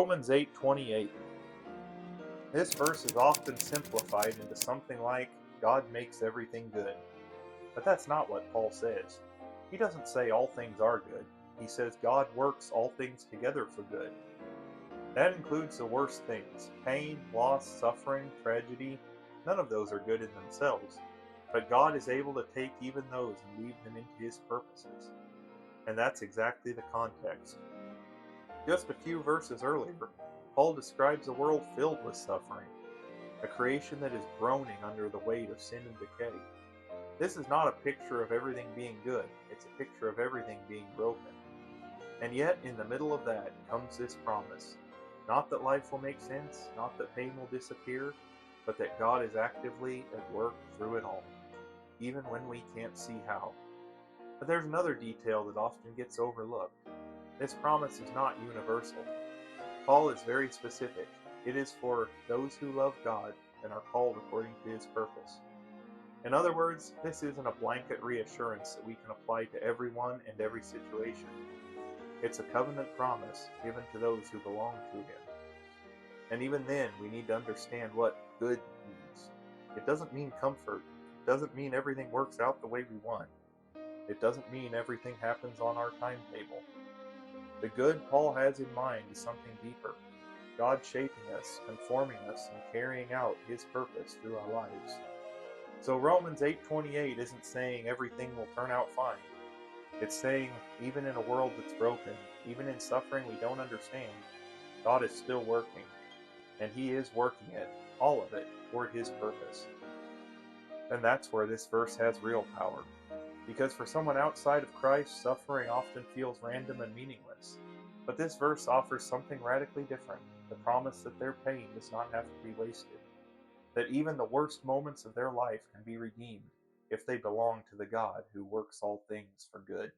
Romans 8:28. This verse is often simplified into something like, God makes everything good. But that's not what Paul says. He doesn't say all things are good. He says God works all things together for good. That includes the worst things: pain, loss, suffering, tragedy. None of those are good in themselves. But God is able to take even those and weave them into His purposes. And that's exactly the context. Just a few verses earlier, Paul describes a world filled with suffering, a creation that is groaning under the weight of sin and decay. This is not a picture of everything being good, it's a picture of everything being broken. And yet, in the middle of that comes this promise. Not that life will make sense, not that pain will disappear, but that God is actively at work through it all, even when we can't see how. But there's another detail that often gets overlooked. This promise is not universal. Paul is very specific. It is for those who love God and are called according to His purpose. In other words, this isn't a blanket reassurance that we can apply to everyone and every situation. It's a covenant promise given to those who belong to Him. And even then, we need to understand what good means. It doesn't mean comfort. It doesn't mean everything works out the way we want. It doesn't mean everything happens on our timetable. The good Paul has in mind is something deeper. God shaping us, conforming us, and carrying out His purpose through our lives. So Romans 8:28 isn't saying everything will turn out fine. It's saying even in a world that's broken, even in suffering we don't understand, God is still working. And He is working it, all of it, toward His purpose. And that's where this verse has real power. Because for someone outside of Christ, suffering often feels random and meaningless. But this verse offers something radically different, the promise that their pain does not have to be wasted, that even the worst moments of their life can be redeemed if they belong to the God who works all things for good.